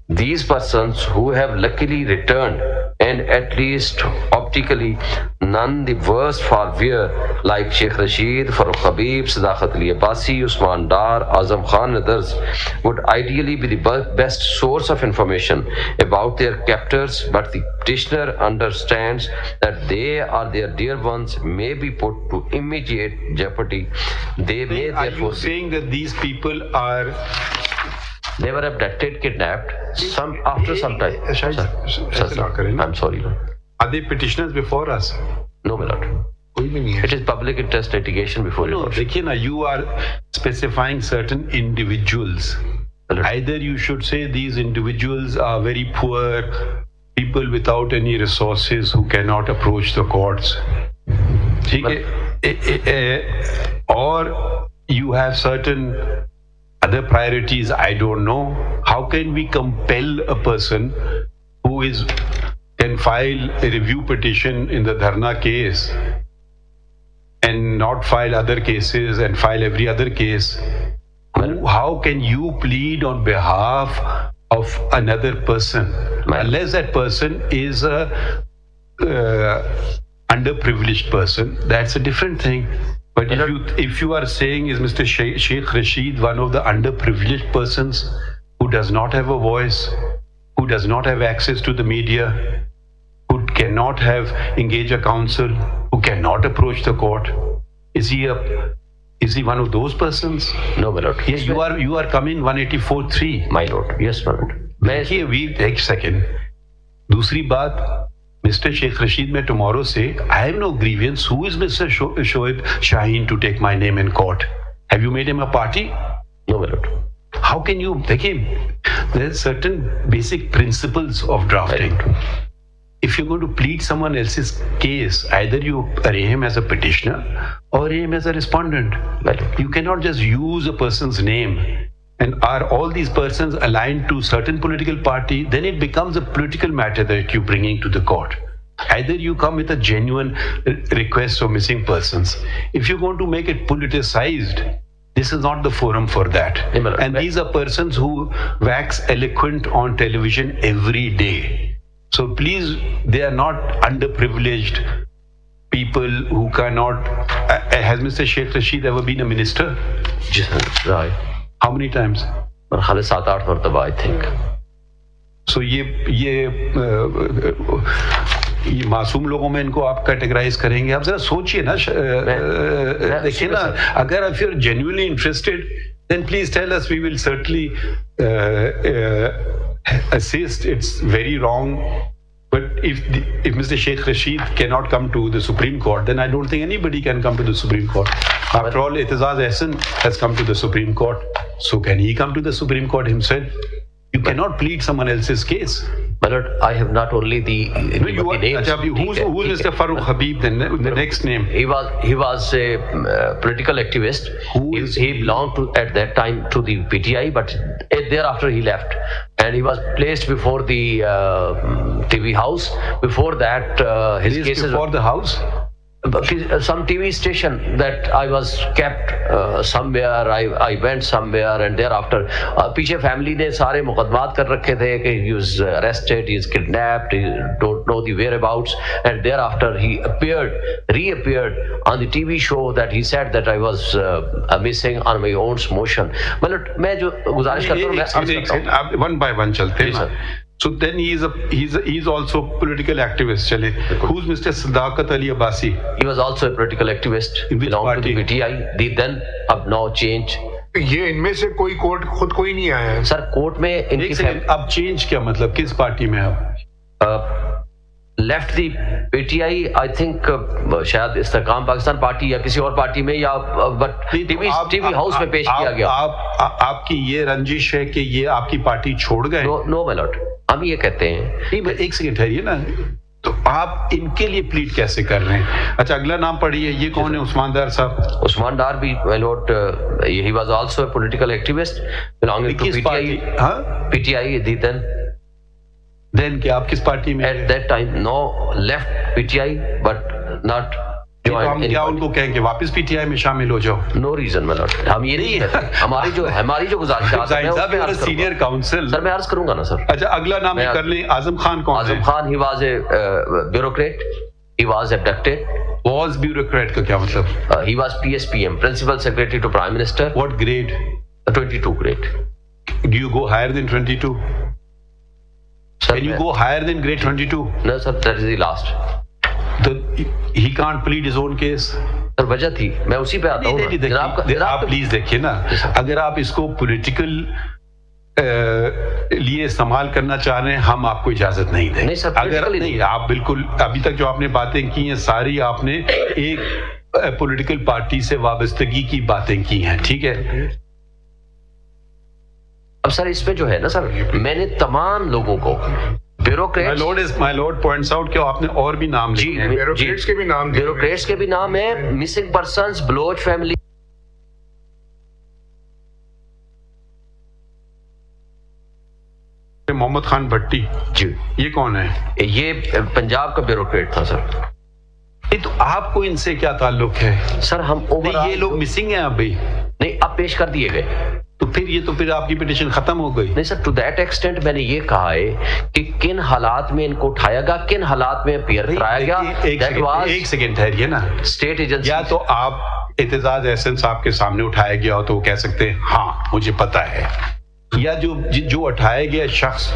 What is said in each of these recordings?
these persons who have luckily returned, and at least optically none the worse for wear, like Sheikh Rasheed, Farooq Habib, Sadaqat Ali Abbasi, Usman Dar, Azam Khan and others, would ideally be the best source of information about their captors, but the petitioner understands that they or their dear ones may be put to immediate jeopardy. They may therefore... Are you saying that these people are... They were abducted, kidnapped, after some time. I'm sorry. Are they petitioners before us? No, my lord. It is public interest litigation before you. No, you are specifying certain individuals. Either you should say these individuals are very poor, people without any resources who cannot approach the courts. Or you have certain other priorities, I don't know. How can we compel a person who can file a review petition in the Dharna case and not file other cases and file every other case? How can you plead on behalf of another person unless that person is a underprivileged person? That's a different thing. But if you are saying, is Mr. Sheikh Rasheed one of the underprivileged persons who does not have a voice, who does not have access to the media, who cannot engage a counsel, who cannot approach the court, is he one of those persons? No, my lord. Yes, you are coming 184.3. My lord. Yes, my lord. Wait a second. दूसरी बात, Mr. Sheikh Rasheed, may tomorrow say, I have no grievance. Who is Mr. Shoiab Shaheen to take my name in court? Have you made him a party? No, my lord. How can you take him? There are certain basic principles of drafting. If you're going to plead someone else's case, either you array him as a petitioner or array him as a respondent. You cannot just use a person's name. And are all these persons aligned to certain political party? Then it becomes a political matter that you're bringing to the court. Either you come with a genuine request for missing persons. If you're going to make it politicized, this is not the forum for that. And these are persons who wax eloquent on television every day. So please, they are not underprivileged people who cannot... Has Mr. Sheikh Rasheed ever been a minister? Right. How many times? 7-8 martaba, I think. So ये मासूम लोगों में इनको आप categorise करेंगे? आप जरा सोचिए ना, देखिए ना, अगर if you're genuinely interested, then please tell us. We will certainly assist. It's very wrong. But if Mr. Sheikh Rasheed cannot come to the Supreme Court, then I don't think anybody can come to the Supreme Court. After all, Itizaz Ehsan has come to the Supreme Court. So can he come to the Supreme Court himself? You cannot plead someone else's case. But I have not only the names. Who's Mr. Farooq Habib then? The next name. He was a political activist. He belonged at that time to the PTI, but thereafter he left. And he was placed before the TV house. Before that, his cases... Before the house? Some TV station that I was kept somewhere. I went somewhere, and thereafter पीछे family ने सारे मुकदमात कर रखे थे कि he was arrested, he is kidnapped, he don't know the whereabouts, and thereafter he reappeared on the TV show that he said that I was missing on my own motion. मतलब मैं जो गुजारिश करता हूँ one by one चलते हैं. So then he's also political activist. Chale. Who's Mr. Sadaqat Ali Abbasi? He was also a political activist. In which belonged party? To the PTI. They then have now changed. ये इनमें से कोई court खुद कोई नहीं आया है. Sir court में इनकी अब चेंज क्या मतलब, किस पार्टी में आप? Left the PTI, I think शायद इस्तेकाम पाकिस्तान पार्टी या किसी और पार्टी में, या बट टीवी हाउस में पेश किया गया. आपकी ये रंजिश है कि ये आपकी पार्टी छोड़ गए? नो माय लॉर्ड, हम ये कहते हैं. नहीं, एक सेकंड ठहरिए ना. तो आप इनके लिए प्लीड कैसे कर रहे हैं? अच्छा, अगला नाम पढ़िए. ये कौन है? उस्मान डार साहब. उस्मान डार भी, my lord, he was also a political activist belonging to PTI. हां, PTI. Then क्या आप किस पार्टी में? At that time, no, left PTI, but not ہم کیا ان کو کہیں کہ واپس پی ٹی آئی میں شامل ہو جاؤ؟ نو ریزن ملٹ، ہم یہ نہیں کہتے. ہماری جو گزارشات ہیں سینئر کاؤنسل. سر میں عرض کروں گا نا سر. اچھا اگلا نام کر لیں. اعظم خان کون ہے؟ Azam Khan he was a bureaucrat, he was abducted. Was bureaucrat کا کیا مطلب؟ He was PSPM principal secretary to prime minister. What grade? 22 grade. Do you go higher than 22? Sir, can you go higher than grade 22? No sir, that is the last. So he can't plead his own case. سر وجہ تھی، میں اسی پہ آتا ہوں. آپ please دیکھیے نا، اگر آپ اس کو پولیٹیکل لیے استعمال کرنا چاہ رہے ہیں ہم آپ کو اجازت نہیں دیں. نہیں سر، اگر نہیں، آپ بالکل ابھی تک جو آپ نے باتیں کی ہیں ساری آپ نے ایک پولیٹیکل پارٹی سے وابستگی کی باتیں کی ہیں، ٹھیک ہے. اب سر اس میں جو ہے نا سر، میں نے تمام لوگوں کو My lord points out کہ آپ نے اور بھی نام لکھے ہیں. بیوروکریٹس کے بھی نام ہیں. بیوروکریٹس کے بھی نام ہیں. Missing persons, Baloch family. Muhammad Khan Bhatti ji, یہ کون ہے؟ یہ پنجاب کا بیوروکریٹ تھا سر. تو آپ کو ان سے کیا تعلق ہے سر؟ ہم یہ لوگ مسنگ ہیں ابھی نہیں، اب پیش کر دیے گئے. تو پھر آپ کی پٹیشن ختم ہو گئی. نہیں سر، ٹو دیٹ ایکسٹینٹ میں نے یہ کہا ہے کہ کن حالات میں ان کو اٹھایا گیا، کن حالات میں اپیئر کرایا گیا. ایک سیکنڈ ٹھہریے نا. اسٹیٹ ایجنسی یا تو آپ اعتزاز احسن صاحب کے سامنے اٹھایا گیا ہو تو وہ کہہ سکتے ہیں ہاں مجھے پتا ہے، یا جو اٹھایا گیا شخص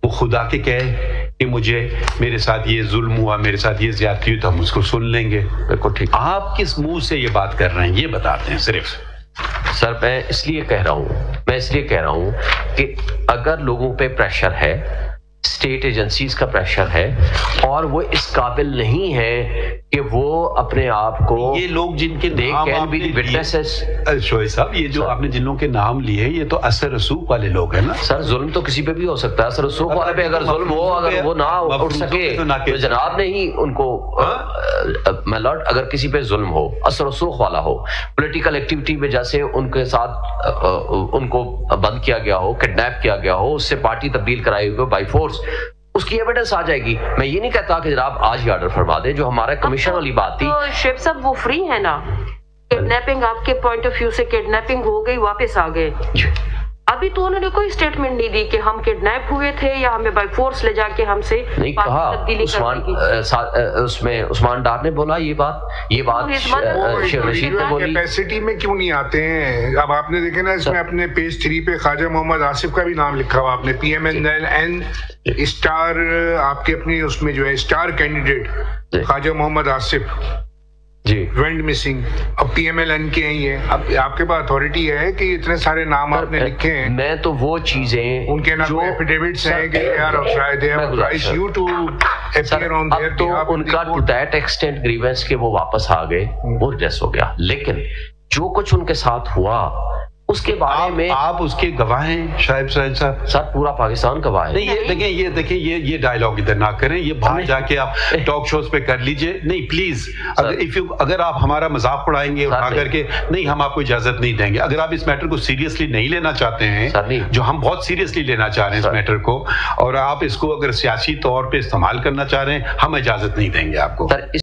وہ خدا کے کہے کہ مجھے میرے ساتھ یہ ظلم ہوا، میرے ساتھ یہ زیادتی ہوئی، تو ہم اس کو سن لیں گے. بالکل ٹھیک. آپ کس منہ سے یہ بات کر رہے ہیں یہ بتاتے ہیں صرف. سر میں اس لیے کہہ رہا ہوں کہ اگر لوگوں پہ پریشر ہے، اسٹیٹ ایجنسیز کا پریشر ہے، اور وہ اس قابل نہیں ہے کہ وہ اپنے آپ کو، یہ لوگ جن کے شوئے صاحب یہ جو آپ نے جن لوگوں کے نام لیے یہ تو اثر رسوخ والے لوگ ہیں نا. سر ظلم تو کسی پہ بھی ہو سکتا ہے. اثر رسوخ والے پہ اگر ظلم ہو، اگر وہ نہ اٹھ سکے تو جناب نے ہی ان کو، میں لارڈ اگر کسی پہ ظلم ہو، اثر رسوخ والا ہو، پولیٹیکل ایکٹیویٹی میں جیسے ان کے ساتھ ان کو بند کیا گیا ہو، کڈنیپ کیا گیا ہو، اس سے پارٹی تبدیل کرائی ہوئی ہو بائی فورس، اس کی ایویڈنس آ جائے گی. میں یہ نہیں کہتا کہ جناب آج ہی آرڈر فرما دیں، جو ہمارا کمیشن والی بات تھی. شیخ صاحب وہ فری ہے نا، کڈنیپنگ آپ کے پوائنٹ آف ویو سے کڈنیپنگ ہو گئی، واپس آ گئے. ابھی تو انہوں نے کوئی اسٹیٹمنٹ نہیں دی کہ ہم کڈنیپ ہوئے تھے یا ہمیں بائی فورس لے جا کے ہم سے نہیں کہا. اس میں عثمان ڈار نے بولا یہ بات شیخ رشید نے بولی. کیپیسٹی میں کیوں نہیں آتے ہیں؟ اب آپ نے دیکھے نا اس میں اپنے پیج 3 پہ خواجہ محمد آصف کا بھی نام لکھا ہوا آپ نے. PMLN اسٹار آپ کے اپنی اس میں جو ہے اسٹار کینڈیڈیٹ خواجہ محمد آصف جی وینڈ مسنگ. اب PMLN کے ہیں یہ. اب آپ کے پاس اتھارٹی ہے کہ اتنے سارے نام آپ نے لکھے ہیں. میں تو وہ چیزیں ان کے نام ایفیڈیوٹس ہیں کہ یار you to appear on there. تو ان کا ٹو دیٹ ایکسٹینٹ گریونس کہ وہ واپس آ گئے، وہ ریڈریس ہو گیا. لیکن جو کچھ ان کے ساتھ ہوا اس کے بارے میں آپ اس کے گواہ ہیں شعیب صاحب. سر پورا پاکستان گواہ ہے. نہیں یہ دیکھیں یہ ڈائلاگ ادھر نہ کریں، یہ باہر جا کے آپ ٹاک شوز پہ کر لیجئے. نہیں پلیز، اگر آپ ہمارا مذاق اڑائیں گے اٹھا کر کے، نہیں ہم آپ کو اجازت نہیں دیں گے. اگر آپ اس میٹر کو سیریسلی نہیں لینا چاہتے ہیں، جو ہم بہت سیریسلی لینا چاہ رہے ہیں اس میٹر کو، اور آپ اس کو اگر سیاسی طور پہ استعمال کرنا چاہ رہے ہیں، ہم اجازت نہیں دیں گے آپ کو.